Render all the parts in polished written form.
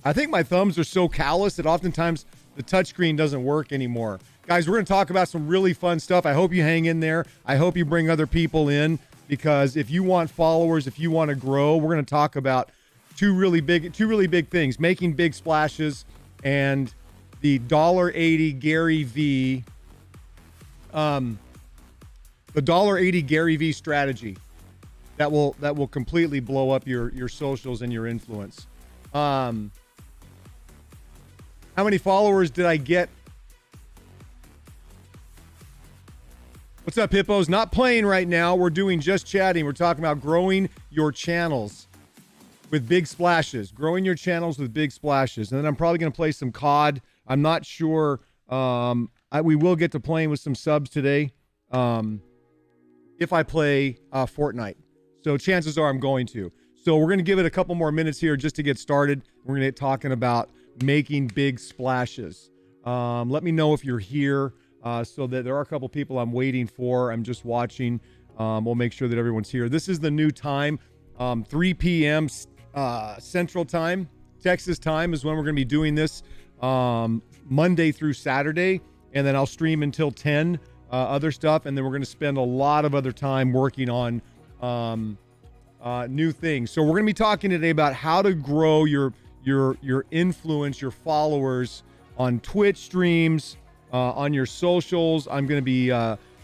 I think my thumbs are so callous that oftentimes the touchscreen doesn't work anymore. Guys, we're going to talk about some really fun stuff. I hope you hang in there. I hope you bring other people in, because if you want followers, if you want to grow, we're going to talk about two really big things: making big splashes and the $1.80 Gary V. The $1.80 Gary V strategy that will completely blow up your socials and your influence. How many followers did I get? What's up, hippos? Not playing right now. We're doing just chatting. We're talking about growing your channels with big splashes. Growing your channels with big splashes. And then I'm probably going to play some COD. I'm not sure. We will get to playing with some subs today if I play Fortnite. So chances are I'm going to. So we're going to give it a couple more minutes here just to get started. We're going to get talking about making big splashes. Let me know if you're here. So that there are a couple people I'm waiting for. I'm just watching. We'll make sure that everyone's here. This is the new time, 3 p.m. Central Time, Texas time is when we're going to be doing this, Monday through Saturday, and then I'll stream until 10, other stuff, and then we're going to spend a lot of other time working on new things. So we're going to be talking today about how to grow your influence, your followers on Twitch streams, on your socials. I'm going to be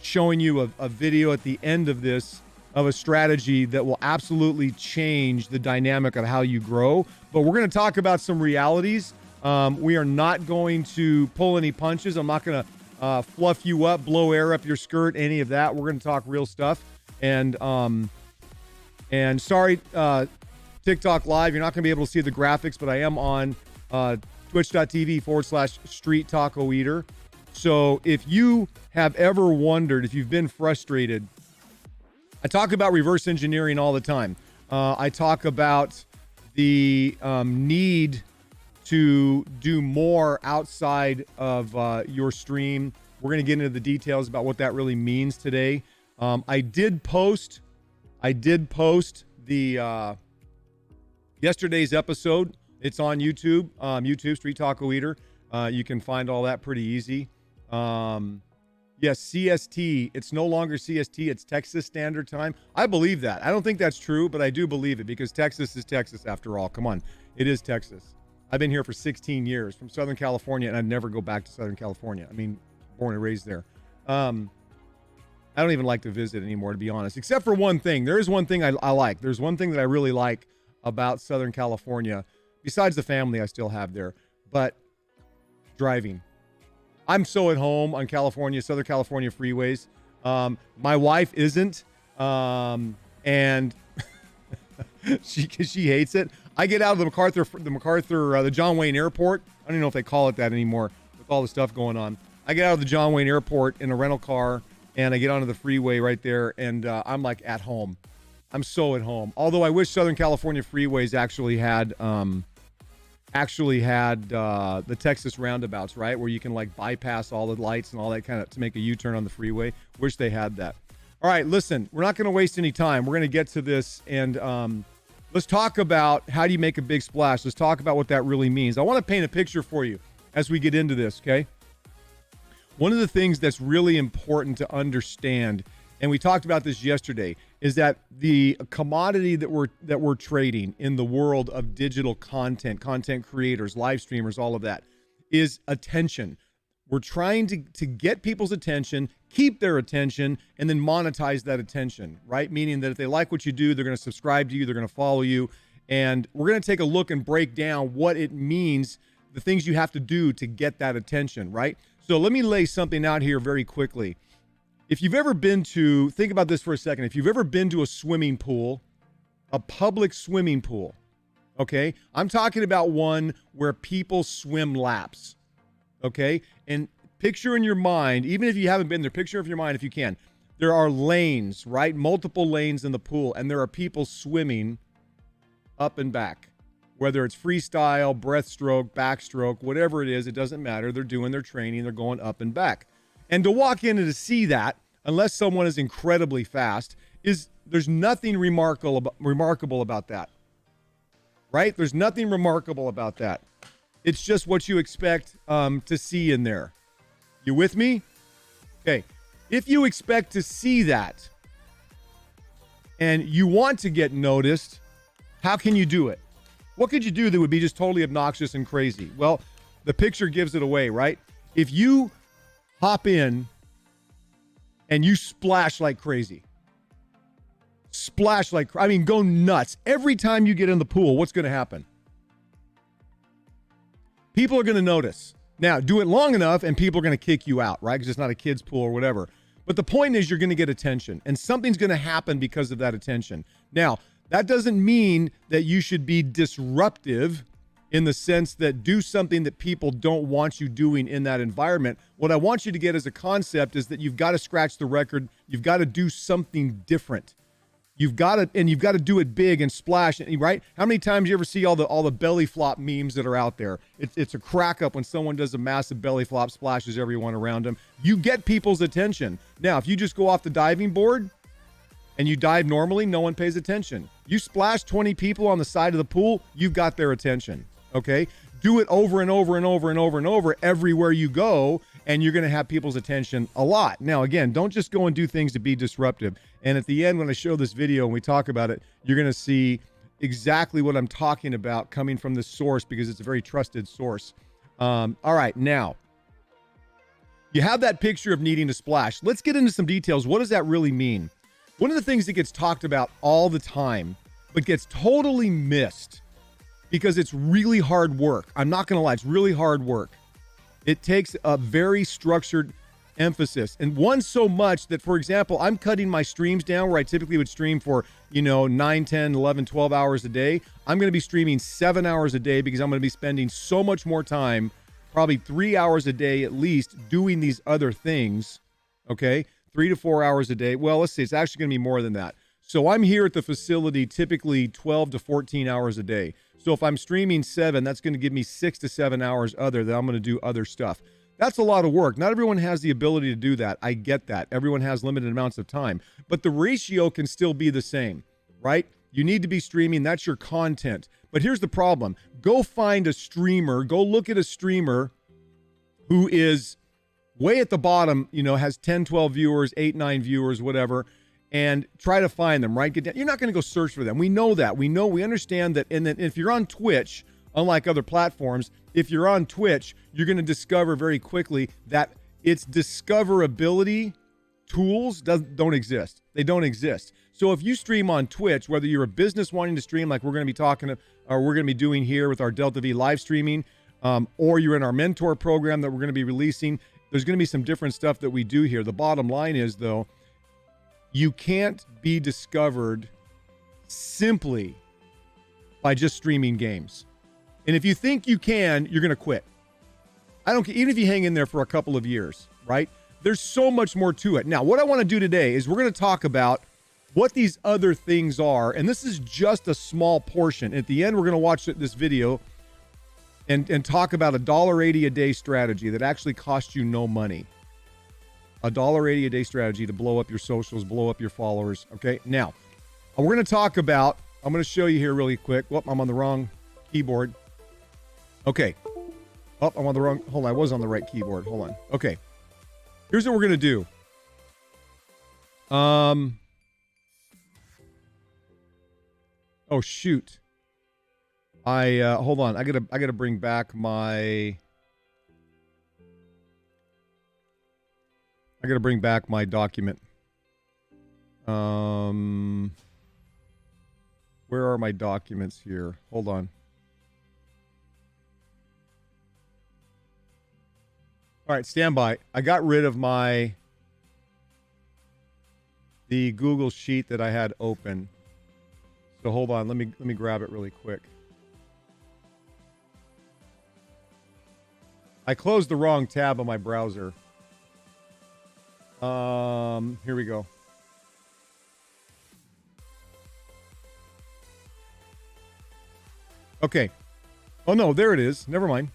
showing you a video at the end of this of a strategy that will absolutely change the dynamic of how you grow. But we're going to talk about some realities. We are not going to pull any punches. I'm not going to fluff you up, blow air up your skirt, any of that. We're going to talk real stuff. And sorry, TikTok Live, you're not going to be able to see the graphics, but I am on twitch.tv/StreetTalk Eater. So if you have ever wondered, if you've been frustrated, I talk about reverse engineering all the time. I talk about the need to do more outside of your stream. We're going to get into the details about what that really means today. I did post the yesterday's episode. It's on YouTube, StreetTalk Eater. You can find all that pretty easy. Yes, CST. It's no longer CST. It's Texas Standard Time. I believe that. I don't think that's true, but I do believe it because Texas is Texas after all. Come on. It is Texas. I've been here for 16 years from Southern California, and I'd never go back to Southern California. I mean, born and raised there. I don't even like to visit anymore, to be honest, except for one thing. There is one thing I like. There's one thing that I really like about Southern California, besides the family I still have there, but driving. I'm so at home on Southern California freeways. My wife isn't, and she hates it. I get out of the John Wayne Airport. I don't even know if they call it that anymore with all the stuff going on. I get out of the John Wayne Airport in a rental car, and I get onto the freeway right there, and I'm like at home. I'm so at home. Although I wish Southern California freeways actually had the Texas roundabouts, right? Where you can like bypass all the lights and all that kind of to make a U-turn on the freeway. Wish they had that. All right, listen, we're not going to waste any time. We're going to get to this and let's talk about how do you make a big splash. Let's talk about what that really means. I want to paint a picture for you as we get into this, okay? One of the things that's really important to understand, and we talked about this yesterday, is that the commodity that we're trading in the world of digital content creators, live streamers, all of that, is attention. We're trying to get people's attention, keep their attention, and then monetize that attention, right? Meaning that if they like what you do, they're going to subscribe to you, they're going to follow you, and we're going to take a look and break down what it means, the things you have to do to get that attention, right? So let me lay something out here very quickly. If you've ever been to, think about this for a second. If you've ever been to a swimming pool, a public swimming pool, okay? I'm talking about one where people swim laps, okay? And picture in your mind, even if you haven't been there, picture in your mind if you can. There are lanes, right? Multiple lanes in the pool, and there are people swimming up and back. Whether it's freestyle, breaststroke, backstroke, whatever it is, it doesn't matter. They're doing their training. They're going up and back. And to walk in and to see that, unless someone is incredibly fast, there's nothing remarkable about that, right? There's nothing remarkable about that. It's just what you expect to see in there. You with me? Okay. If you expect to see that and you want to get noticed, how can you do it? What could you do that would be just totally obnoxious and crazy? Well, the picture gives it away, right? If you hop in and you splash like crazy, go nuts. Every time you get in the pool, what's going to happen? People are going to notice. Now, do it long enough and people are going to kick you out, right? Because it's not a kid's pool or whatever. But the point is you're going to get attention and something's going to happen because of that attention. Now, that doesn't mean that you should be disruptive in the sense that do something that people don't want you doing in that environment. What I want you to get as a concept is that you've got to scratch the record. You've got to do something different. You've got to do it big and splash, right? How many times you ever see all the belly flop memes that are out there? It's a crack up when someone does a massive belly flop, splashes everyone around them. You get people's attention. Now, if you just go off the diving board and you dive normally, no one pays attention. You splash 20 people on the side of the pool, you've got their attention, okay? Do it over and over and over and over and over everywhere you go, and you're going to have people's attention a lot. Now, again, don't just go and do things to be disruptive. And at the end, when I show this video and we talk about it, you're going to see exactly what I'm talking about coming from this source because it's a very trusted source. All right, now, you have that picture of needing to splash. Let's get into some details. What does that really mean? One of the things that gets talked about all the time, but gets totally missed because it's really hard work. I'm not going to lie, it's really hard work. It takes a very structured emphasis, and one so much that, for example, I'm cutting my streams down where I typically would stream for 9, 10, 11, 12 hours a day. I'm going to be streaming 7 hours a day because I'm going to be spending so much more time, probably 3 hours a day at least, doing these other things. Okay, 3 to 4 hours a day. Well, let's see, it's actually going to be more than that. So I'm here at the facility typically 12 to 14 hours a day. So if I'm streaming 7, that's going to give me 6 to 7 hours other that I'm going to do other stuff. That's a lot of work. Not everyone has the ability to do that. I get that. Everyone has limited amounts of time, but the ratio can still be the same, right? You need to be streaming. That's your content. But here's the problem. Go find a streamer. Go look at a streamer who is way at the bottom, has 10, 12 viewers, 8, 9 viewers, whatever, and try to find them, right? You're not going to go search for them. We know that. We understand that. And then if you're on Twitch, unlike other platforms, if you're on Twitch, you're going to discover very quickly that its discoverability tools don't exist. They don't exist. So if you stream on Twitch, whether you're a business wanting to stream like we're going to be talking or we're going to be doing here with our Delta V live streaming, or you're in our mentor program that we're going to be releasing, there's going to be some different stuff that we do here. The bottom line is, though, you can't be discovered simply by just streaming games. And if you think you can, you're going to quit. I don't care, even if you hang in there for a couple of years, right? There's so much more to it. Now, what I want to do today is we're going to talk about what these other things are. And this is just a small portion. At the end, we're going to watch this video and talk about $1.80 a day strategy that actually costs you no money. $1.80 a day strategy to blow up your socials, blow up your followers. Okay. Now, we're going to talk about, I'm going to show you here really quick. Whoop, I'm on the wrong keyboard. Okay. Oh, I'm on the wrong. Hold on. I was on the right keyboard. Hold on. Okay. Here's what we're going to do. Oh, shoot. Hold on. I gotta bring back my document. Where are my documents here? Hold on. All right, stand by. I got rid of the Google sheet that I had open. So hold on, let me grab it really quick. I closed the wrong tab on my browser. Here we go. Okay. Oh no, there it is. Never mind.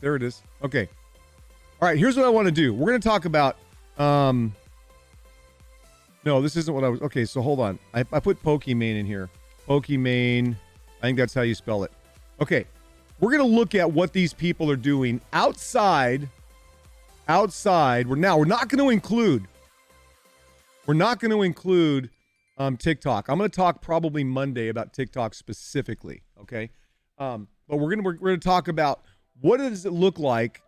There it is. Okay. All right, here's what I want to do. We're going to talk about, no, this isn't what I was, okay, so hold on. I put Pokimane in here. Pokimane I think that's how you spell it. Okay. We're going to look at what these people are doing outside. We're not going to include TikTok. I'm going to talk probably Monday about TikTok specifically. Okay. But we're going to talk about what does it look like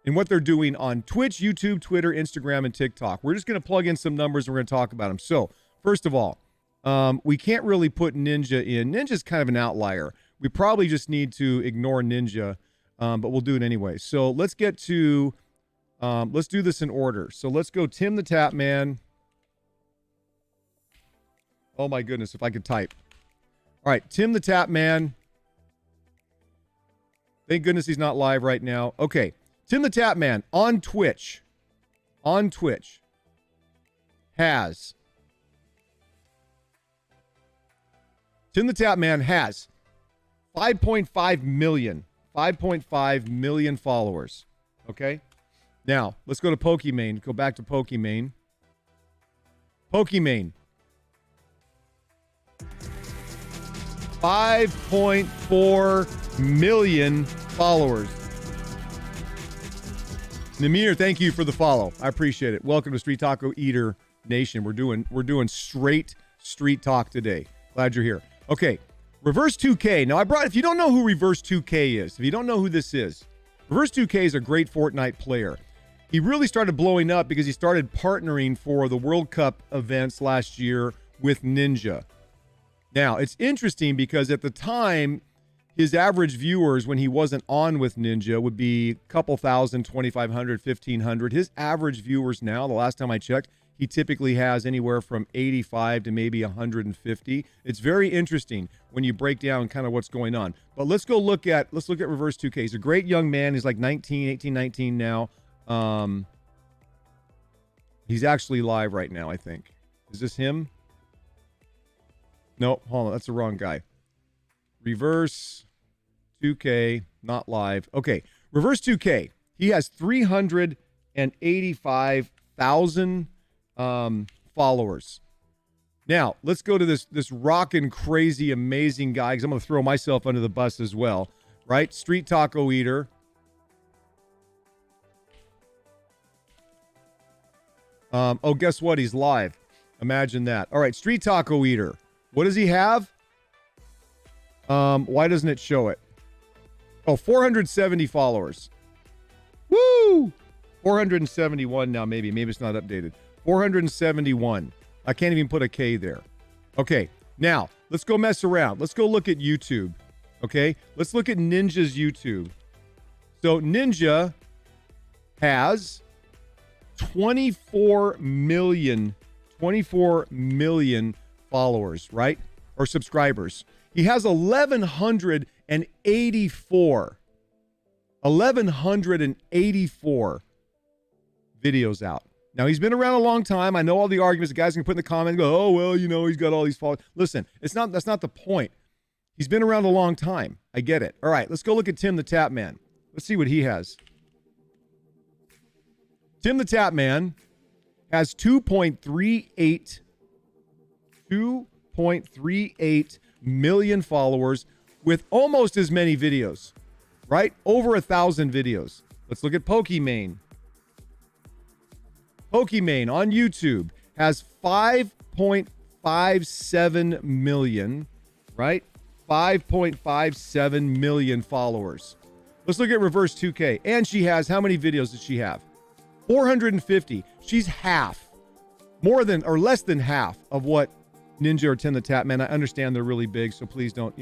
and what they're doing on Twitch, YouTube, Twitter, Instagram, and TikTok. We're just going to plug in some numbers and we're going to talk about them. So first of all, we can't really put Ninja in. Ninja's kind of an outlier. We probably just need to ignore Ninja, but we'll do it anyway. So let's get to, let's do this in order. So let's go Tim the Tap Man. Oh my goodness, if I could type. All right, Tim the Tap Man. Thank goodness he's not live right now. Okay, Tim the Tap Man on Twitch has, Tim the Tap Man has 5.5 million followers. Okay. Now let's go to Pokimane. Go back to Pokimane. 5.4 million followers. Namir, thank you for the follow. I appreciate it. Welcome to Street Taco Eater Nation. We're doing straight street talk today. Glad you're here. Okay. Reverse 2K. Now if you don't know who Reverse 2K is, if you don't know who this is, Reverse 2K is a great Fortnite player. He really started blowing up because he started partnering for the World Cup events last year with Ninja. Now, it's interesting because at the time, his average viewers when he wasn't on with Ninja would be a couple thousand, 2,500, 1,500. His average viewers now, the last time I checked, he typically has anywhere from 85 to maybe 150. It's very interesting when you break down kind of what's going on. But let's look at Reverse 2K. He's a great young man. He's like 19 now. He's actually live right now, I think. Is this him? No, hold on. That's the wrong guy. Reverse 2K, not live. Okay. Reverse 2K. He has 385,000 followers. Now, let's go to this rockin' crazy, amazing guy, because I'm going to throw myself under the bus as well, right? Street Taco Eater. Oh, guess what? He's live. Imagine that. All right, Street Taco Eater. What does he have? Why doesn't it show it? Oh, 470 followers. Woo! 471 now, maybe. Maybe it's not updated. 471. I can't even put a K there. Okay, now, let's go mess around. Let's go look at YouTube. Okay? Let's look at Ninja's YouTube. So, Ninja has 24 million followers, right? Or subscribers. He has 1,184 videos out. Now, he's been around a long time. I know all the arguments. The guys can put in the comments, go, oh, well, he's got all these followers. Listen, that's not the point. He's been around a long time. I get it. All right, let's go look at Tim the Tap Man. Let's see what he has. Tim the Tap Man has 2.38 million followers with almost as many videos, right? Over 1,000 videos. Let's look at Pokimane. Pokimane on YouTube has 5.57 million, right? 5.57 million followers. Let's look at Reverse 2K. And she has, how many videos does she have? 450. She's half, more than or less than half of what Ninja or Tim the Tap Man. I understand they're really big, so please don't,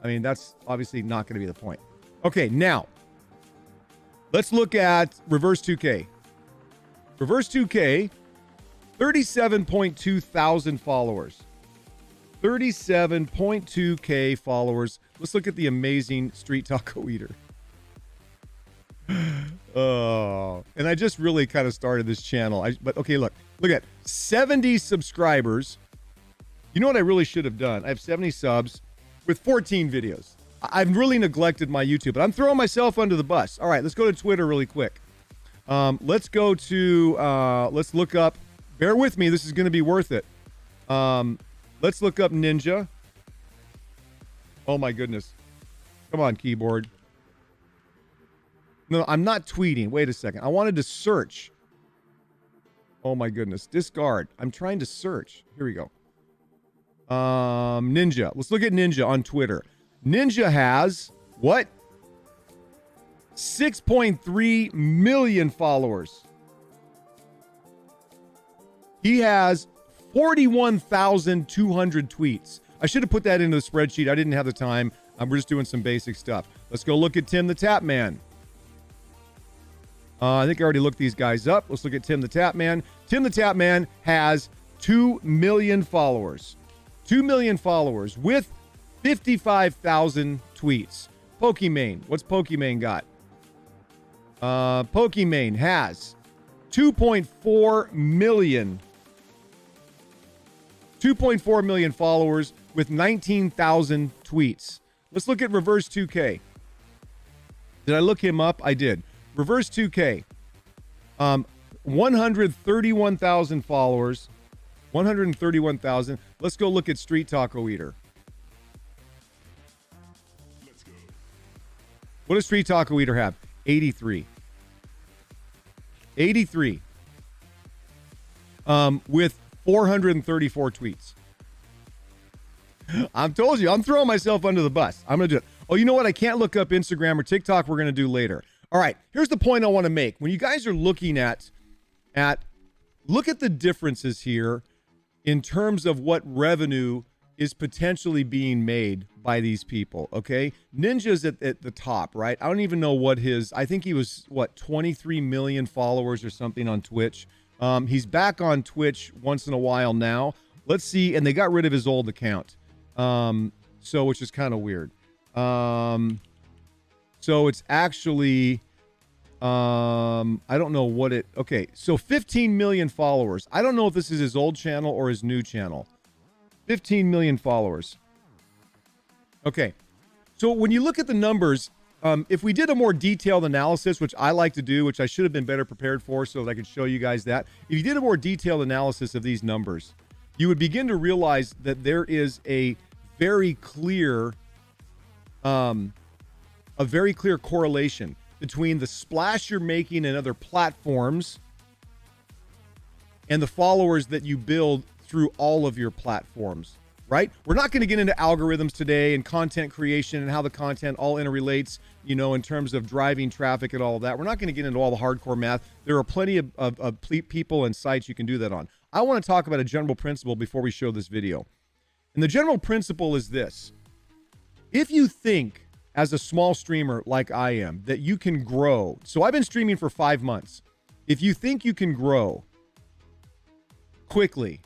that's obviously not going to be the point. Okay, now let's look at Reverse 2K. Reverse 2K, 37.2 thousand followers. 37.2K followers. Let's look at the amazing Street Taco Eater. Oh, and I just really kind of started this channel. But okay, look at 70 subscribers. You know what I really should have done? I have 70 subs with 14 videos. I've really neglected my YouTube, but I'm throwing myself under the bus. All right, let's go to Twitter really quick. Let's go to, let's look up, bear with me, this is going to be worth it. Let's look up Ninja Oh my goodness. Come on, keyboard. No, I'm not tweeting. Wait a second. I wanted to search. Oh my goodness. Discard. I'm trying to search. Here we go. Ninja. Let's look at Ninja on Twitter. Ninja has what? 6.3 million followers. He has 41,200 tweets. I should have put that into the spreadsheet. I didn't have the time. We're just doing some basic stuff. Let's go look at Tim the Tap Man. I think I already looked these guys up. Let's look at Tim the Tap Man. Tim the Tap Man has 2 million followers. 2 million followers with 55,000 tweets. Pokimane. What's Pokimane got? Pokimane has 2.4 million. 2.4 million followers with 19,000 tweets. Let's look at Reverse 2K. Did I look him up? I did. Reverse 2K. 131,000 followers. 131,000. Let's go look at Street Taco Eater. Let's go. What does Street Taco Eater have? 83. 83. With 434 tweets. I'm told you, I'm throwing myself under the bus. I'm going to do it. Oh, you know what? I can't look up Instagram or TikTok. We're going to do later. All right. Here's the point I want to make. When you guys are looking at look at the differences here in terms of what revenue is potentially being made by these people. Okay. Ninja's at the top, right? I don't even know what I think he was 23 million followers or something on Twitch. He's back on Twitch once in a while now. Let's see. And they got rid of his old account. So, which is kind of weird. So it's actually, I don't know what okay. So 15 million followers. I don't know if this is his old channel or his new channel. 15 million followers. Okay. So when you look at the numbers, if we did a more detailed analysis, which I like to do, which I should have been better prepared for so that I could show you guys that. If you did a more detailed analysis of these numbers, you would begin to realize that there is a very clear correlation between the splash you're making in other platforms and the followers that you build through all of your platforms, right? We're not going to get into algorithms today and content creation and how the content all interrelates, in terms of driving traffic and all of that. We're not going to get into all the hardcore math. There are plenty of people and sites you can do that on. I want to talk about a general principle before we show this video. And the general principle is this. If you think, as a small streamer like I am, that you can grow. So I've been streaming for 5 months. If you think you can grow quickly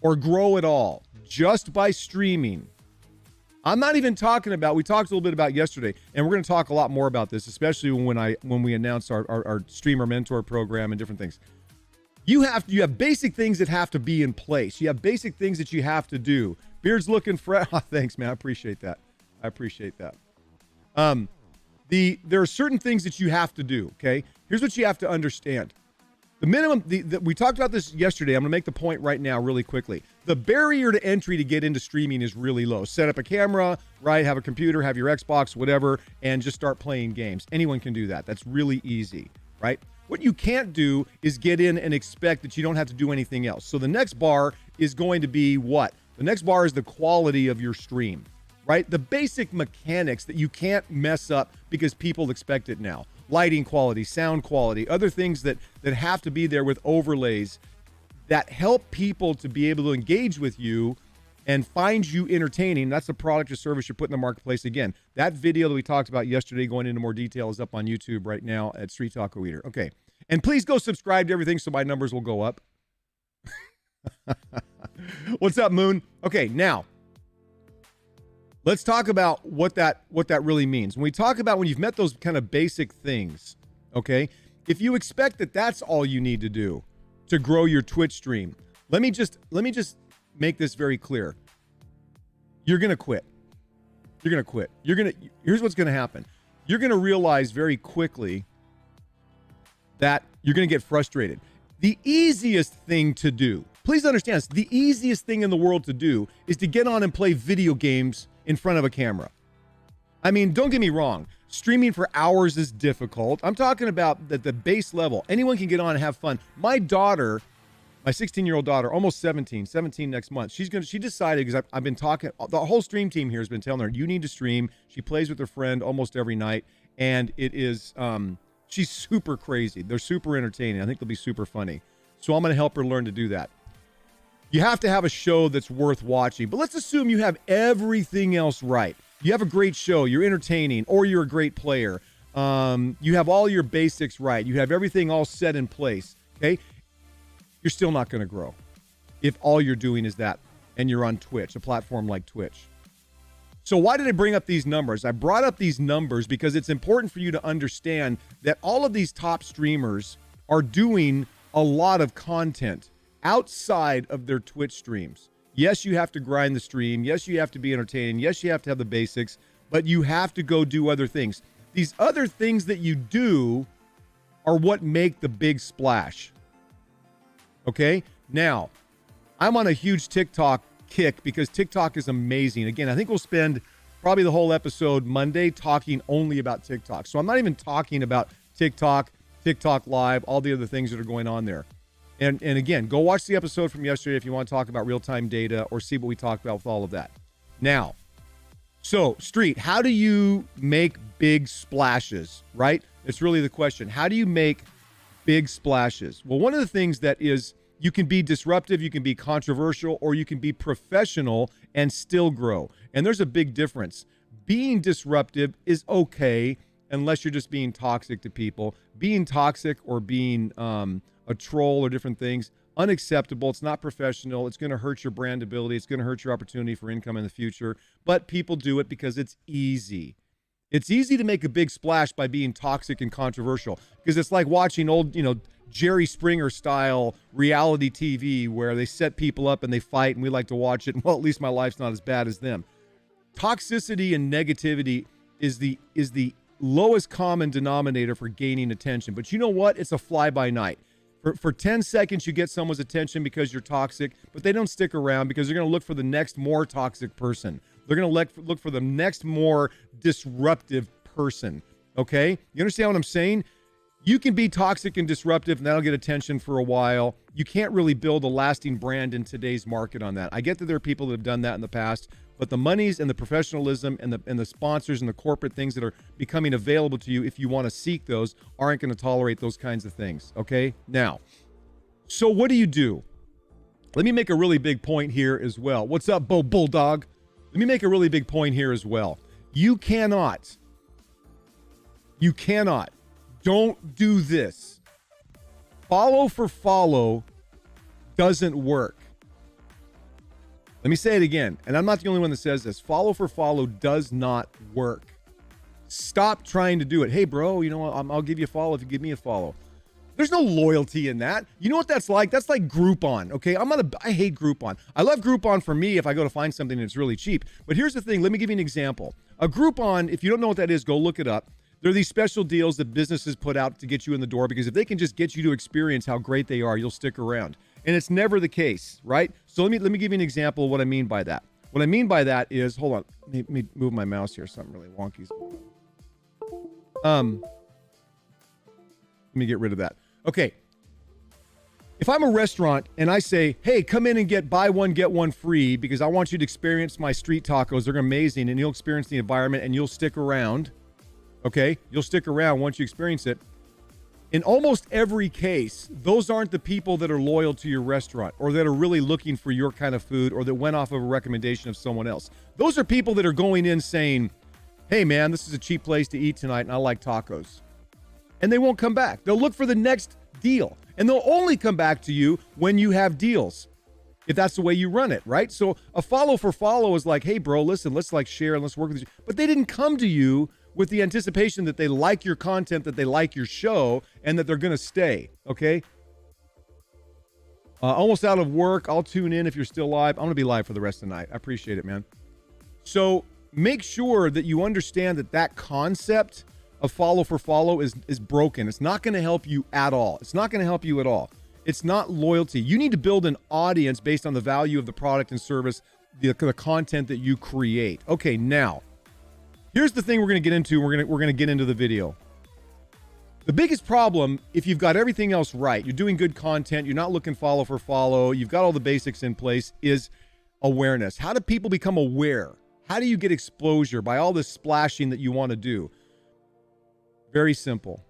or grow at all just by streaming, I'm not even talking about, we talked a little bit about yesterday, and we're going to talk a lot more about this, especially when we announce our streamer mentor program and different things. You have basic things that have to be in place. You have basic things that you have to do. Beard's looking fresh. Oh, thanks, man. I appreciate that. There are certain things that you have to do. Okay. Here's what you have to understand. The minimum, we talked about this yesterday. I'm going to make the point right now really quickly. The barrier to entry to get into streaming is really low. Set up a camera, right? Have a computer, have your Xbox, whatever, and just start playing games. Anyone can do that. That's really easy, right? What you can't do is get in and expect that you don't have to do anything else. So the next bar is going to be what? The next bar is the quality of your stream, right? The basic mechanics that you can't mess up because people expect it now. Lighting quality, sound quality, other things that have to be there with overlays that help people to be able to engage with you and find you entertaining. That's the product or service you're putting in the marketplace. Again, that video that we talked about yesterday, going into more detail, is up on YouTube right now at Street Taco Eater. Okay. And please go subscribe to everything so my numbers will go up. What's up, Moon? Okay, now let's talk about what that really means. When we talk about when you've met those kind of basic things, okay, if you expect that that's all you need to do to grow your Twitch stream, let me just make this very clear. You're going to quit. Here's what's going to happen. You're going to realize very quickly that you're going to get frustrated. The easiest thing to do, Please understand, it's the easiest thing in the world to do is to get on and play video games in front of a camera. I mean, don't get me wrong. Streaming for hours is difficult. I'm talking about the base level. Anyone can get on and have fun. My daughter, my 16-year-old daughter, almost 17 next month. She decided, because I've been talking, the whole stream team here has been telling her, you need to stream. She plays with her friend almost every night. And it is, she's super crazy. They're super entertaining. I think they'll be super funny. So I'm going to help her learn to do that. You have to have a show that's worth watching. But let's assume you have everything else right. You have a great show, you're entertaining, or you're a great player. You have all your basics right. You have everything all set in place, okay? You're still not going to grow if all you're doing is that and you're on Twitch, a platform like Twitch. So why did I bring up these numbers? I brought up these numbers because it's important for you to understand that all of these top streamers are doing a lot of content outside of their Twitch streams. Yes, you have to grind the stream. Yes, you have to be entertaining. Yes, you have to have the basics, but you have to go do other things. These other things that you do are what make the big splash. Okay? Now, I'm on a huge TikTok kick because TikTok is amazing. Again, I think we'll spend probably the whole episode Monday talking only about TikTok. So I'm not even talking about TikTok Live, all the other things that are going on there. And again, go watch the episode from yesterday if you want to talk about real-time data or see what we talked about with all of that. Now, so Street, how do you make big splashes, right? It's really the question. How do you make big splashes? Well, one of the things that is, you can be disruptive, you can be controversial, or you can be professional and still grow. And there's a big difference. Being disruptive is okay unless you're just being toxic to people. Being toxic or being a troll or different things, unacceptable. It's not professional. It's going to hurt your brand ability. It's going to hurt your opportunity for income in the future. But people do it because it's easy. It's easy to make a big splash by being toxic and controversial because it's like watching old, Jerry Springer style reality TV where they set people up and they fight and we like to watch it. Well, at least my life's not as bad as them. Toxicity and negativity is the lowest common denominator for gaining attention. But you know what? It's a fly by night. For 10 seconds, you get someone's attention because you're toxic, but they don't stick around because they're going to look for the next more toxic person. They're going to look for the next more disruptive person, okay? You understand what I'm saying? You can be toxic and disruptive, and that'll get attention for a while. You can't really build a lasting brand in today's market on that. I get that there are people that have done that in the past, but the monies and the professionalism and the sponsors and the corporate things that are becoming available to you if you want to seek those aren't going to tolerate those kinds of things, okay? Now, so what do? Let me make a really big point here as well. What's up, Bulldog? Let me make a really big point here as well. You cannot, don't do this. Follow for follow doesn't work. Let me say it again, and I'm not the only one that says this. Follow for follow does not work. Stop trying to do it. Hey, bro, I'll give you a follow if you give me a follow. There's no loyalty in that. You know what that's like? That's like Groupon, okay? I hate Groupon. I love Groupon for me if I go to find something that's really cheap. But here's the thing. Let me give you an example. A Groupon, if you don't know what that is, go look it up. There are these special deals that businesses put out to get you in the door because if they can just get you to experience how great they are, you'll stick around. And it's never the case, right? So let me give you an example of what I mean by that. What I mean by that is, hold on, let me move my mouse here. Something really wonky. Let me get rid of that. Okay. If I'm a restaurant and I say, hey, come in and buy one, get one free because I want you to experience my street tacos. They're amazing and you'll experience the environment and you'll stick around. Okay? You'll stick around once you experience it. In almost every case, those aren't the people that are loyal to your restaurant or that are really looking for your kind of food or that went off of a recommendation of someone else. Those are people that are going in saying, hey, man, this is a cheap place to eat tonight and I like tacos. And they won't come back. They'll look for the next deal. And they'll only come back to you when you have deals, if that's the way you run it, right? So a follow for follow is like, hey, bro, listen, let's share and let's work with you. But they didn't come to you with the anticipation that they like your content, that they like your show, and that they're going to stay, okay? Almost out of work. I'll tune in if you're still live. I'm going to be live for the rest of the night. I appreciate it, man. So make sure that you understand that concept of follow for follow is broken. It's not going to help you at all. It's not going to help you at all. It's not loyalty. You need to build an audience based on the value of the product and service, the content that you create. Okay, now, here's the thing we're going to get into. We're going to get into the video. The biggest problem, if you've got everything else right, you're doing good content, you're not looking follow for follow, you've got all the basics in place, is awareness. How do people become aware? How do you get exposure by all this splashing that you want to do? Very simple.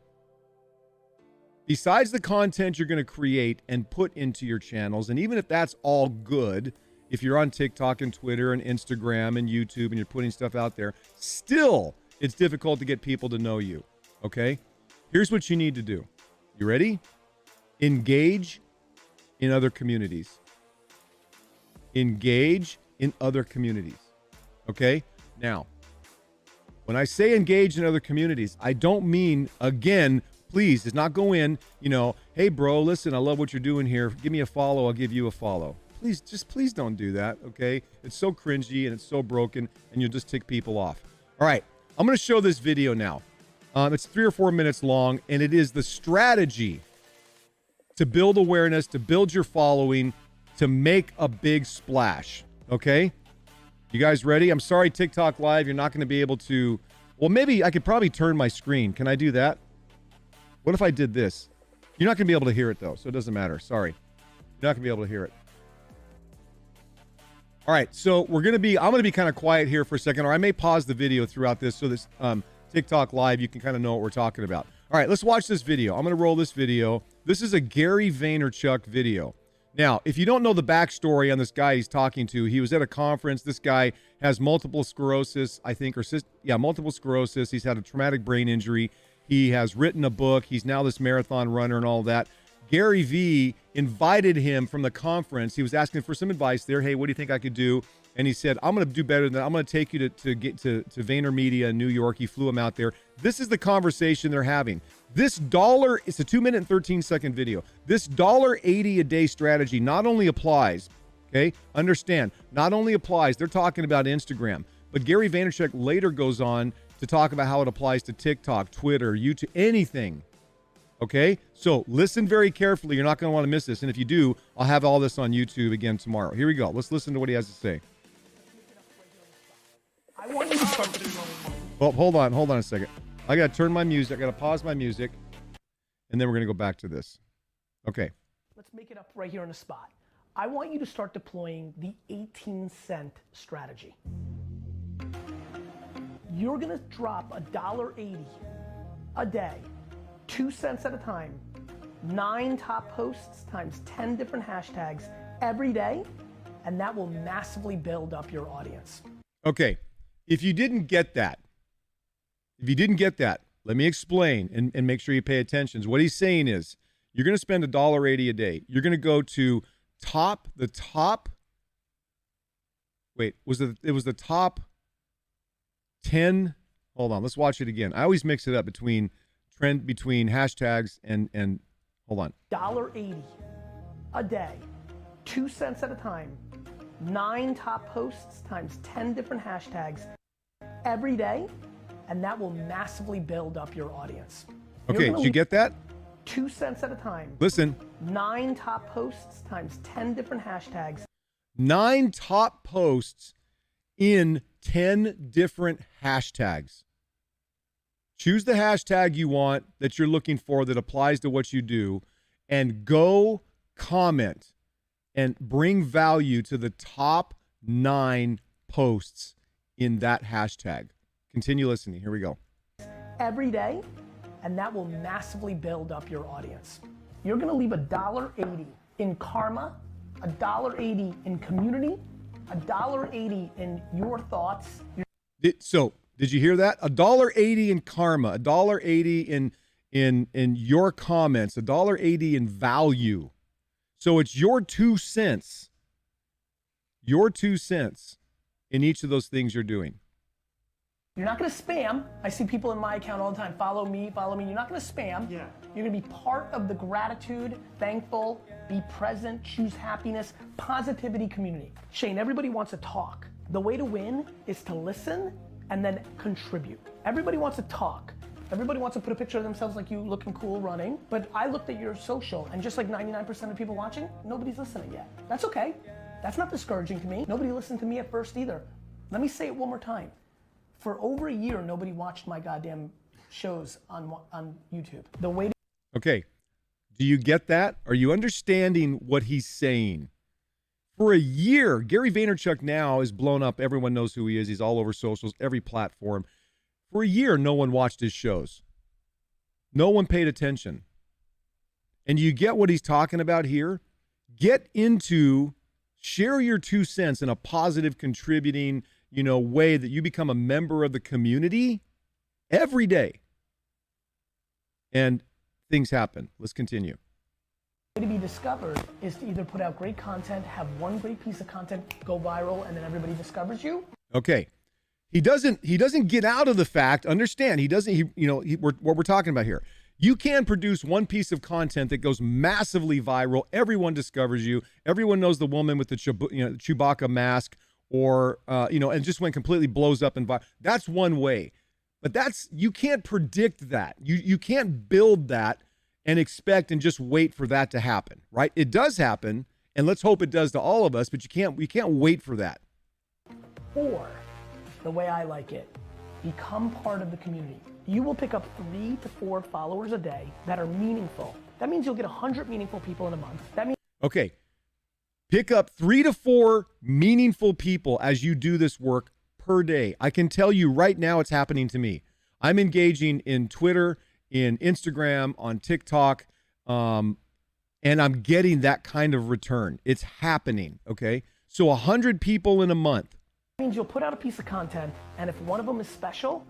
Besides the content you're going to create and put into your channels, and even if that's all good, if you're on TikTok and Twitter and Instagram and YouTube and you're putting stuff out there, still it's difficult to get people to know you, okay? Here's what you need to do. You ready? Engage in other communities. Engage in other communities, okay? Now, when I say engage in other communities, I don't mean, again, please, does not go in, hey, bro, listen, I love what you're doing here. Give me a follow. I'll give you a follow. Please don't do that, okay? It's so cringy and it's so broken, and you'll just tick people off. All right, I'm going to show this video now. It's 3 or 4 minutes long, and it is the strategy to build awareness, to build your following, to make a big splash, okay? You guys ready? I'm sorry, TikTok Live, you're not going to be able to... Well, maybe I could probably turn my screen. Can I do that? What if I did this? You're not going to be able to hear it, though, so it doesn't matter. Sorry. You're not going to be able to hear it. All right, so I'm going to be kind of quiet here for a second, or I may pause the video throughout this so this TikTok Live, you can kind of know what we're talking about. All right, let's watch this video. I'm going to roll this video. This is a Gary Vaynerchuk video. Now, if you don't know the backstory on this guy he's talking to, he was at a conference. This guy has multiple sclerosis, I think, multiple sclerosis. He's had a traumatic brain injury. He has written a book. He's now this marathon runner and all that. Gary V invited him from the conference. He was asking for some advice there. Hey, what do you think I could do? And he said, I'm going to do better than that. I'm going to take you to get to VaynerMedia in New York. He flew him out there. This is the conversation they're having. It's a 2-minute and 13-second video. This $1.80 a day strategy not only applies, okay, understand, not only applies, they're talking about Instagram, but Gary Vaynerchuk later goes on to talk about how it applies to TikTok, Twitter, YouTube, anything. Okay, so listen very carefully. You're not going to want to miss this. And if you do, I'll have all this on YouTube again tomorrow. Here we go. Let's listen to what he has to say. I want you to start. Well, hold on a second. I got to turn my music. I got to pause my music. And then we're going to go back to this. Okay. Let's make it up right here on the spot. I want you to start deploying the 18-cent strategy. You're going to drop $1.80 a day, 2 cents at a time, 9 top posts times 10 different hashtags every day, and that will massively build up your audience. Okay. If you didn't get that, let me explain and make sure you pay attention. What he's saying is you're going to spend $1.80 a day. You're going to go to the top 10. Hold on. Let's watch it again. I always mix it up between hashtags and hold on. $1.80 a day, 2 cents at a time, 9 top posts times 10 different hashtags every day, and that will massively build up your audience. Okay, did you get that? 2 cents at a time. Listen. 9 top posts times 10 different hashtags. 9 top posts in 10 different hashtags. Choose the hashtag you want that you're looking for that applies to what you do, and go comment and bring value to the top 9 posts in that hashtag. Continue listening. Here we go. Every day, and that will massively build up your audience. You're going to leave $1.80 in karma, $1.80 in community, $1.80 in your thoughts. Did you hear that? $1.80 in karma, $1.80 in your comments, $1.80 in value. So it's your 2 cents. Your 2 cents in each of those things you're doing. You're not going to spam. I see people in my account all the time. Follow me, follow me. You're not going to spam. Yeah. You're going to be part of the gratitude, thankful, be present, choose happiness, positivity community. Shane, everybody wants to talk. The way to win is to listen and then contribute. Everybody wants to talk. Everybody wants to put a picture of themselves like you looking cool running, but I looked at your social and just like 99% of people watching, nobody's listening yet. That's okay. That's not discouraging to me. Nobody listened to me at first either. Let me say it one more time. For over a year, nobody watched my goddamn shows on YouTube. The way. Okay. Do you get that? Are you understanding what he's saying? For a year, Gary Vaynerchuk now is blown up. Everyone knows who he is. He's all over socials, every platform. For a year, no one watched his shows. No one paid attention. And you get what he's talking about here? Get into, share your 2 cents in a positive, contributing, way that you become a member of the community every day. And things happen. Let's continue. To be discovered is to either put out great content, have one great piece of content go viral, and then everybody discovers you. Okay. He doesn't get out of the fact, understand, what we're talking about here. You can produce one piece of content that goes massively viral. Everyone discovers you. Everyone knows the woman with the Chewbacca mask and just went completely blows up and that's one way. But you can't predict that. You can't build that and expect and just wait for that to happen, right? It does happen, and let's hope it does to all of us, but we can't wait for that. Or, the way I like it, become part of the community. You will pick up 3 to 4 followers a day that are meaningful. That means you'll get 100 meaningful people in a month. That means. Okay. Pick up 3 to 4 meaningful people as you do this work per day. I can tell you right now it's happening to me. I'm engaging in Twitter, in Instagram, on TikTok, and I'm getting that kind of return. It's happening, okay? So 100 people in a month. Means you'll put out a piece of content, and if one of them is special,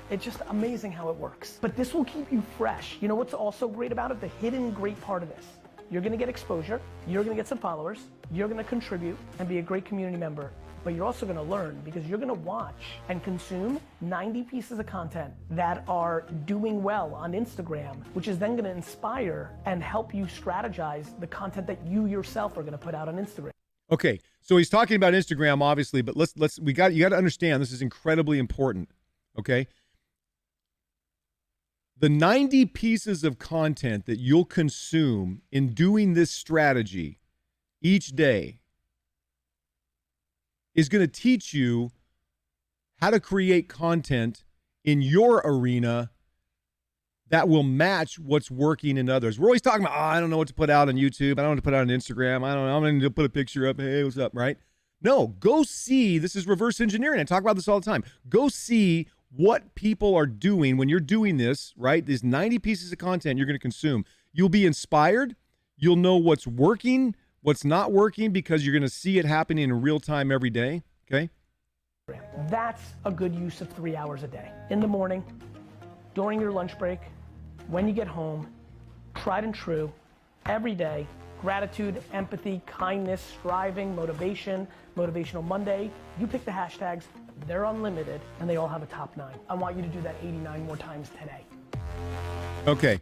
it's just amazing how it works. But this will keep you fresh. You know what's also great about it? The hidden great part of this. You're gonna get exposure, you're gonna get some followers, you're gonna contribute and be a great community member, but you're also gonna learn because you're gonna watch and consume 90 pieces of content that are doing well on Instagram, which is then gonna inspire and help you strategize the content that you yourself are gonna put out on Instagram. Okay, so he's talking about Instagram, obviously, but you got to understand this is incredibly important. Okay, the 90 pieces of content that you'll consume in doing this strategy each day is going to teach you how to create content in your arena that will match what's working in others. We're always talking about, I don't know what to put out on YouTube. I don't know what to put out on Instagram. I don't know. I'm going to put a picture up. Hey, what's up, right? No, go see. This is reverse engineering. I talk about this all the time. Go see what people are doing when you're doing this, right? These 90 pieces of content you're going to consume. You'll be inspired. You'll know what's working, what's not working, because you're going to see it happening in real time every day, okay? That's a good use of 3 hours a day. In the morning, during your lunch break, when you get home, tried and true, every day, gratitude, empathy, kindness, striving, motivation, motivational Monday. You pick the hashtags, they're unlimited, and they all have a top 9. I want you to do that 89 more times today. Okay.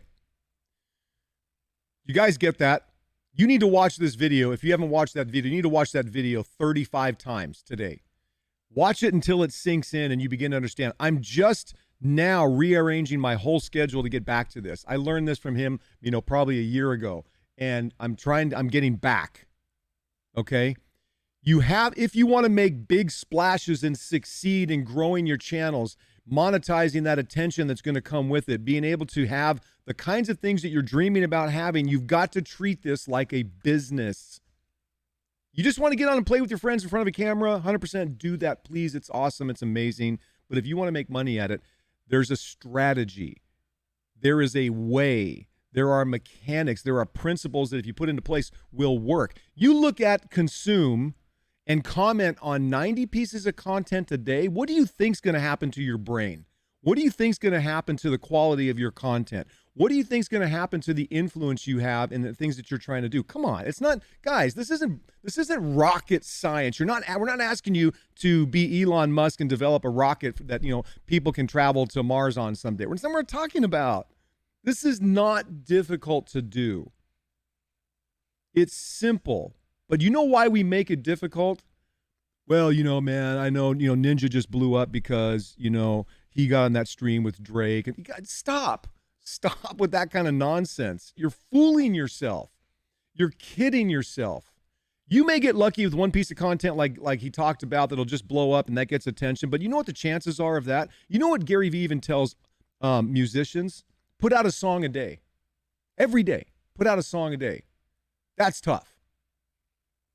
You guys get that? You need to watch this video. If you haven't watched that video, you need to watch that video 35 times today. Watch it until it sinks in and you begin to understand. I'm just now rearranging my whole schedule to get back to this. I learned this from him, probably a year ago, and I'm getting back. Okay? If you want to make big splashes and succeed in growing your channels, monetizing that attention that's going to come with it, being able to have the kinds of things that you're dreaming about having, you've got to treat this like a business. You just want to get on and play with your friends in front of a camera, 100% do that, please. It's awesome. It's amazing. But if you want to make money at it, there's a strategy. There is a way. There are mechanics. There are principles that if you put into place will work. You look at consume and comment on 90 pieces of content a day. What do you think's going to happen to your brain? What do you think's going to happen to the quality of your content? What do you think's going to happen to the influence you have in the things that you're trying to do? Come on, it's not, guys. This isn't rocket science. We're not asking you to be Elon Musk and develop a rocket that people can travel to Mars on someday. That's not what we're talking about. This is not difficult to do. It's simple, but you know why we make it difficult? Well, man, I know, Ninja just blew up because, he got on that stream with Drake. And stop with that kind of nonsense. You're fooling yourself. You're kidding yourself. You may get lucky with one piece of content like he talked about that'll just blow up and that gets attention. But you know what the chances are of that? You know what Gary Vee even tells musicians? Put out a song a day. Every day. Put out a song a day. That's tough.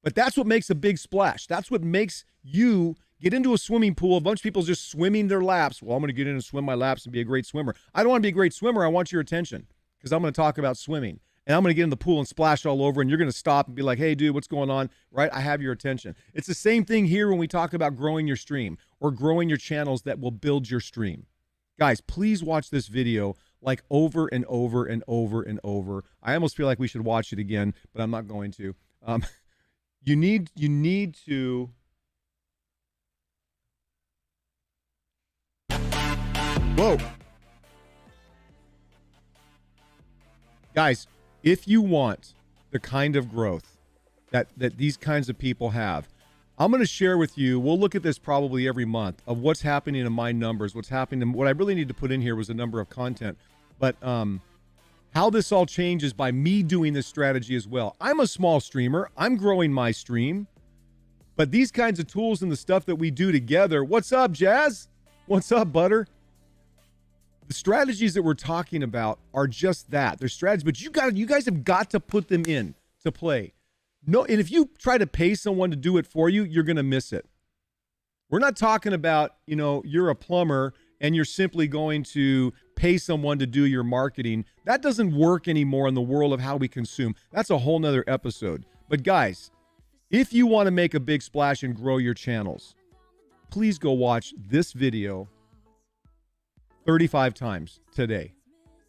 But that's what makes a big splash. That's what makes you get into a swimming pool. A bunch of people just swimming their laps. Well, I'm going to get in and swim my laps and be a great swimmer. I don't want to be a great swimmer. I want your attention because I'm going to talk about swimming. And I'm going to get in the pool and splash all over, and you're going to stop and be like, hey, dude, what's going on? Right? I have your attention. It's the same thing here when we talk about growing your stream or growing your channels that will build your stream. Guys, please watch this video like over and over and over and over. I almost feel like we should watch it again, but I'm not going to. You need to... Whoa. Guys, if you want the kind of growth that these kinds of people have, I'm going to share with you, we'll look at this probably every month, of what's happening in my numbers, what's happening. And what I really need to put in here was a number of content. But how this all changes by me doing this strategy as well. I'm a small streamer. I'm growing my stream. But these kinds of tools and the stuff that we do together, what's up, Jazz? What's up, Butter? The strategies that we're talking about are just that. They're strategies, but you guys have got to put them in to play. No, and if you try to pay someone to do it for you, you're going to miss it. We're not talking about, you're a plumber and you're simply going to pay someone to do your marketing. That doesn't work anymore in the world of how we consume. That's a whole nother episode. But guys, if you want to make a big splash and grow your channels, please go watch this video 35 times today.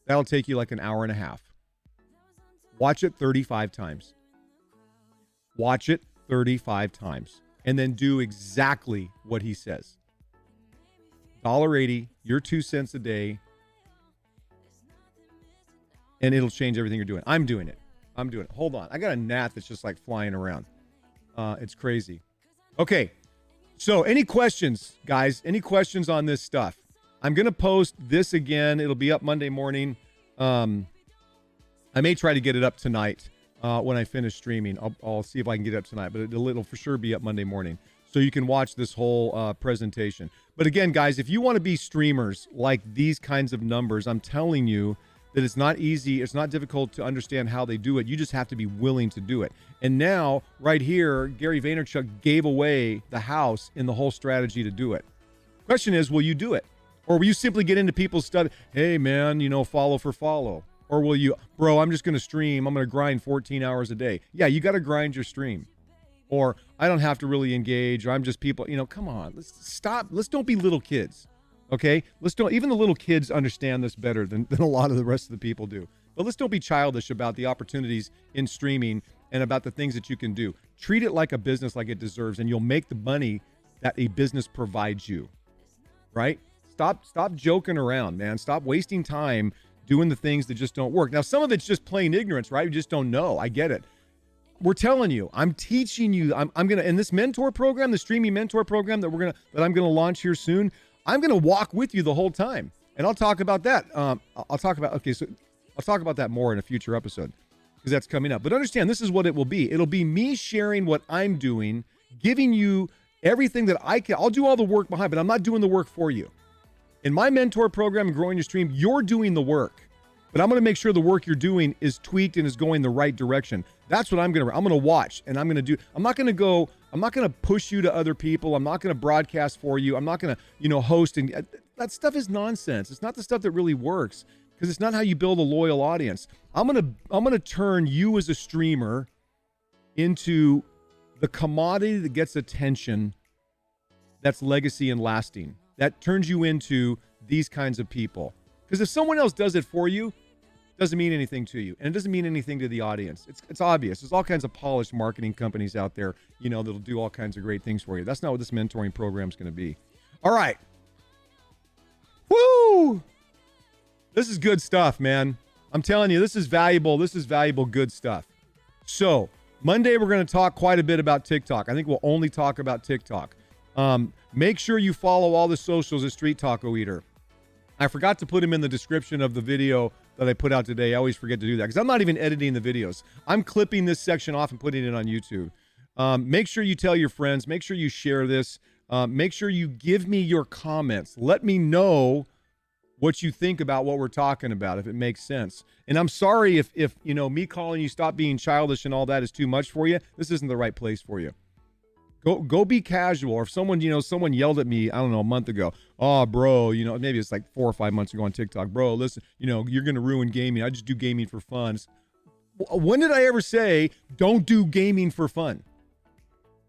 That'll take you like an hour and a half. Watch it 35 times. Watch it 35 times. And then do exactly what he says. $1.80, your 2 cents a day. And it'll change everything you're doing. I'm doing it. Hold on. I got a gnat that's just like flying around. It's crazy. Okay. So any questions, guys? Any questions on this stuff? I'm going to post this again. It'll be up Monday morning. I may try to get it up tonight when I finish streaming. I'll see if I can get it up tonight, but it'll for sure be up Monday morning. So you can watch this whole presentation. But again, guys, if you want to be streamers like these kinds of numbers, I'm telling you that it's not easy. It's not difficult to understand how they do it. You just have to be willing to do it. And now, right here, Gary Vaynerchuk gave away the house in the whole strategy to do it. Question is, will you do it? Or will you simply get into people's stuff? Hey, man, follow for follow. Or will you, bro, I'm just going to stream. I'm going to grind 14 hours a day. Yeah, you got to grind your stream. Or I don't have to really engage. Or I'm just people, come on. Let's stop. Let's don't be little kids. Okay? Even the little kids understand this better than a lot of the rest of the people do. But let's don't be childish about the opportunities in streaming and about the things that you can do. Treat it like a business like it deserves, and you'll make the money that a business provides you. Right? Stop joking around, man. Stop wasting time doing the things that just don't work. Now, some of it's just plain ignorance, right? You just don't know. I get it. We're telling you, I'm teaching you. I'm gonna, in this mentor program, the streaming mentor program that I'm gonna launch here soon. I'm gonna walk with you the whole time, and I'll talk about that. I'll talk about that more in a future episode because that's coming up. But understand, this is what it will be. It'll be me sharing what I'm doing, giving you everything that I can. I'll do all the work behind, but I'm not doing the work for you. In my mentor program and growing your stream, you're doing the work, but I'm going to make sure the work you're doing is tweaked and is going the right direction. That's what I'm going to watch, and I'm going to do. I'm not going to push you to other people. I'm not going to broadcast for you. I'm not going to, host, and that stuff is nonsense. It's not the stuff that really works because it's not how you build a loyal audience. I'm going to turn you as a streamer into the commodity that gets attention. That's legacy and lasting. That turns you into these kinds of people. Because if someone else does it for you, it doesn't mean anything to you. And it doesn't mean anything to the audience. It's obvious. There's all kinds of polished marketing companies out there, that'll do all kinds of great things for you. That's not what this mentoring program is going to be. All right. Woo! This is good stuff, man. I'm telling you, this is valuable. This is valuable, good stuff. So, Monday, we're going to talk quite a bit about TikTok. I think we'll only talk about TikTok. Make sure you follow all the socials at StreetTalk Eater. I forgot to put them in the description of the video that I put out today. I always forget to do that because I'm not even editing the videos. I'm clipping this section off and putting it on YouTube. Make sure you tell your friends. Make sure you share this. Make sure you give me your comments. Let me know what you think about what we're talking about, if it makes sense. And I'm sorry if me calling you stop being childish and all that is too much for you. This isn't the right place for you. Go be casual. Or if someone yelled at me, I don't know, a month ago, oh, bro, maybe it's like 4 or 5 months ago on TikTok, bro, listen, you're going to ruin gaming. I just do gaming for fun. When did I ever say, don't do gaming for fun?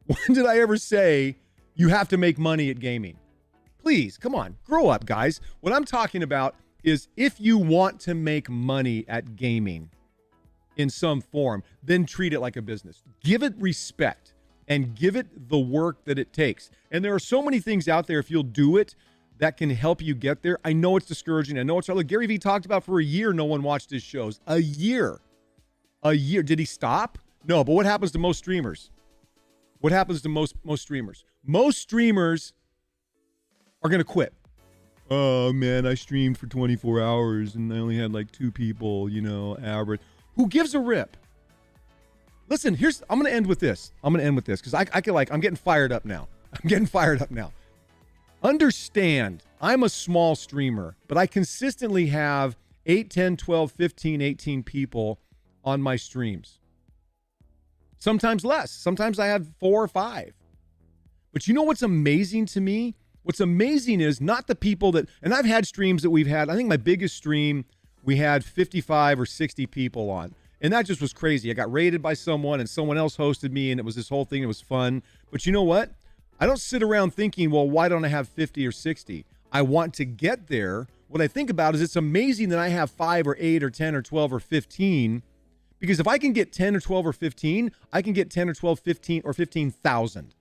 When did I ever say you have to make money at gaming? Please, come on, grow up, guys. What I'm talking about is if you want to make money at gaming in some form, then treat it like a business. Give it respect. And give it the work that it takes. And there are so many things out there, if you'll do it, that can help you get there. I know it's discouraging. I know it's hard. Look, Gary Vee talked about for a year, no one watched his shows. A year. Did he stop? No, but what happens to most streamers? What happens to most streamers? Most streamers are going to quit. Oh, man, I streamed for 24 hours and I only had like 2 people, average. Who gives a rip? Listen, I'm going to end with this. Because I'm getting fired up now. Understand, I'm a small streamer, but I consistently have 8, 10, 12, 15, 18 people on my streams. Sometimes less. Sometimes I have 4 or 5. But you know what's amazing to me? What's amazing is not the people that, and I've had streams that we've had, I think my biggest stream, we had 55 or 60 people on. And that just was crazy. I got raided by someone and someone else hosted me and it was this whole thing. It was fun. But you know what? I don't sit around thinking, well, why don't I have 50 or 60? I want to get there. What I think about is it's amazing that I have 5 or 8 or 10 or 12 or 15. Because if I can get 10 or 12 or 15, I can get 10 or 12, 15 or 15,000.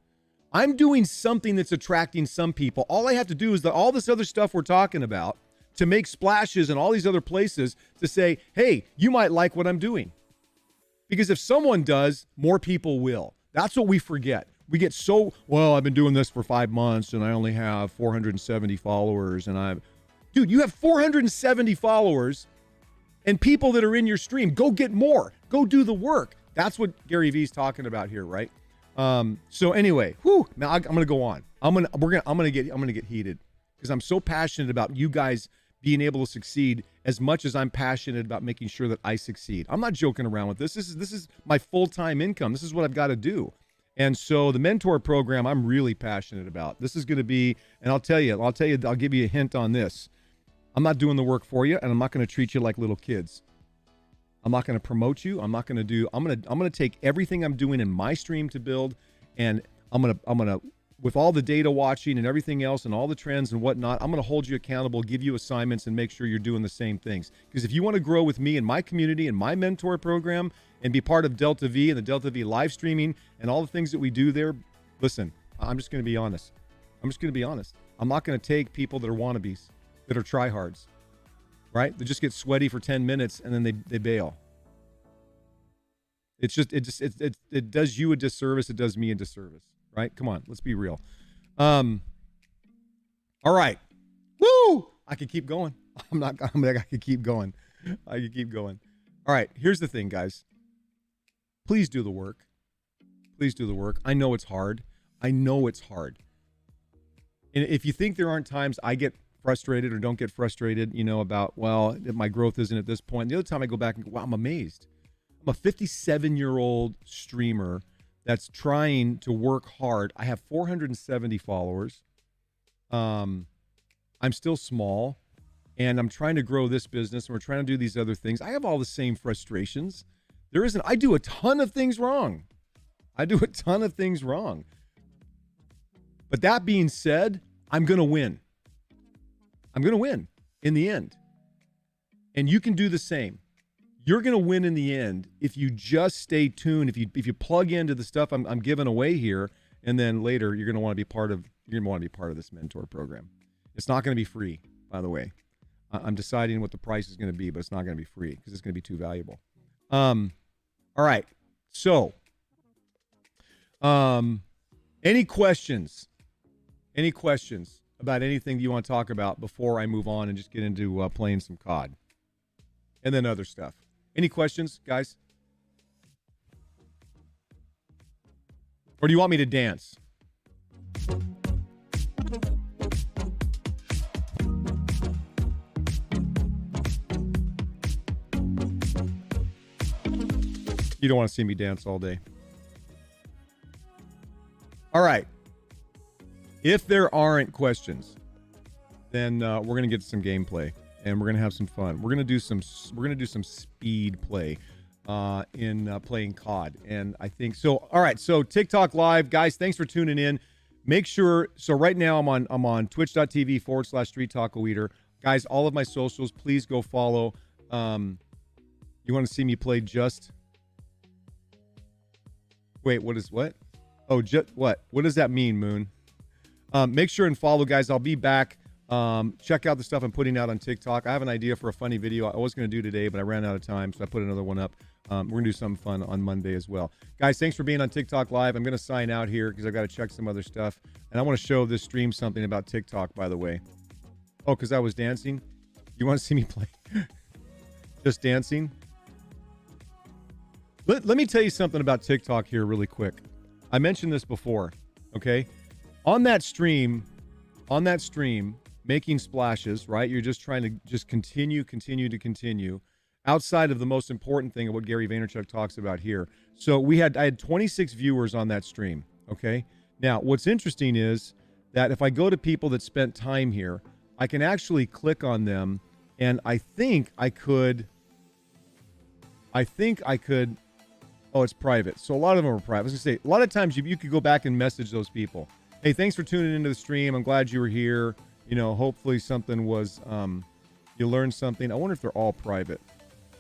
I'm doing something that's attracting some people. All I have to do is all this other stuff we're talking about to make splashes in all these other places to say, hey, you might like what I'm doing. Because if someone does, more people will. That's what we forget. We get so, well, I've been doing this for 5 months and I only have 470 followers. Dude, you have 470 followers and people that are in your stream. Go get more. Go do the work. That's what Gary Vee's talking about here, right? So anyway, now I'm going to go on. I'm going to get heated because I'm so passionate about you guys being able to succeed as much as I'm passionate about making sure that I succeed. I'm not joking around with this. This is my full-time income. This is what I've got to do. And so the mentor program, I'm really passionate about. This is going to be, and I'll give you a hint on this. I'm not doing the work for you, and I'm not going to treat you like little kids. I'm not going to promote you. I'm going to take everything I'm doing in my stream to build, and I'm going to with all the data watching and everything else and all the trends and whatnot, I'm going to hold you accountable, give you assignments, and make sure you're doing the same things. Because if you want to grow with me in my community and my mentor program and be part of Delta V and the Delta V live streaming and all the things that we do there, listen, I'm just going to be honest. I'm not going to take people that are wannabes, that are tryhards, right? They just get sweaty for 10 minutes and then they bail. It does you a disservice. It does me a disservice. Right? Come on, let's be real. All right. Woo! I could keep going. I could keep going. All right, here's the thing, guys. Please do the work. I know it's hard. And if you think there aren't times I get frustrated or don't get frustrated, about, well, my growth isn't at this point. The other time I go back and go, wow, I'm amazed. I'm a 57-year-old streamer that's trying to work hard. I have 470 followers. I'm still small, and I'm trying to grow this business, and we're trying to do these other things. I have all the same frustrations. I do a ton of things wrong. But that being said, I'm going to win. In the end. And you can do the same. You're going to win in the end if you just stay tuned. If you plug into the stuff I'm giving away here, and then later you're going to want to be part of this mentor program. It's not going to be free, by the way. I'm deciding what the price is going to be, but it's not going to be free because it's going to be too valuable. All right. So, any questions? about anything you want to talk about before I move on and just get into playing some COD. And then other stuff. Any questions, guys? Or do you want me to dance? You don't want to see me dance all day. All right. If there aren't questions, then we're gonna get to some gameplay and we're gonna have some fun. We're gonna do some speed play in playing COD, and I think so. All right, so TikTok live, guys. Thanks for tuning in. Make sure. So right now I'm on twitch.tv/StreetTalk guys. All of my socials, please go follow. You want to see me play just? Wait, what? Oh, just what? What does that mean, Moon? Make sure and follow, guys. I'll be back. Check out the stuff I'm putting out on TikTok. I have an idea for a funny video I was going to do today, but I ran out of time, so I put another one up. We're going to do something fun on Monday as well. Guys, thanks for being on TikTok Live. I'm going to sign out here because I've got to check some other stuff. And I want to show this stream something about TikTok, by the way. Oh, because I was dancing? You want to see me play? Just dancing? Let me tell you something about TikTok here really quick. I mentioned this before, okay? On that stream, making splashes, right? You're just trying to just continue. Outside of the most important thing of what Gary Vaynerchuk talks about here. So I had 26 viewers on that stream, okay? Now, what's interesting is that if I go to people that spent time here, I can actually click on them, and I think I could, oh, it's private. So a lot of them are private. I was gonna say, a lot of times you could go back and message those people. Hey, thanks for tuning into the stream. I'm glad you were here. You know, hopefully something was, you learned something. I wonder if they're all private.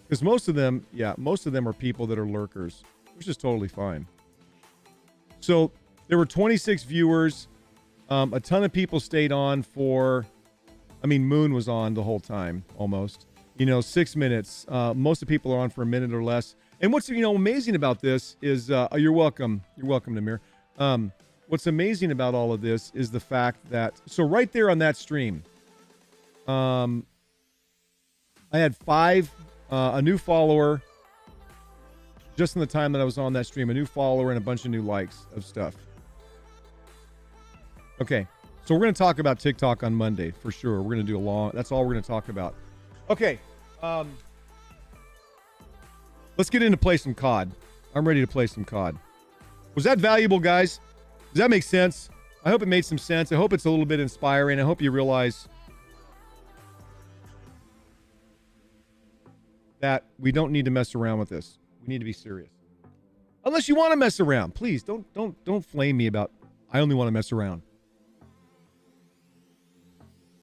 Because most of them are people that are lurkers, which is totally fine. So there were 26 viewers. A ton of people stayed on for, Moon was on the whole time, almost. 6 minutes. Most of the people are on for a minute or less. And what's, amazing about this is, you're welcome. You're welcome, Namir. What's amazing about all of this is the fact that, so right there on that stream, I had a new follower, just in the time that I was on that stream, a new follower and a bunch of new likes of stuff. Okay, so we're going to talk about TikTok on Monday, for sure. We're going to do that's all we're going to talk about. Okay, let's get into play some COD. I'm ready to play some COD. Was that valuable, guys? Does that make sense? I hope it made some sense. I hope it's a little bit inspiring. I hope you realize that we don't need to mess around with this. We need to be serious. Unless you want to mess around, please don't flame me about I only want to mess around.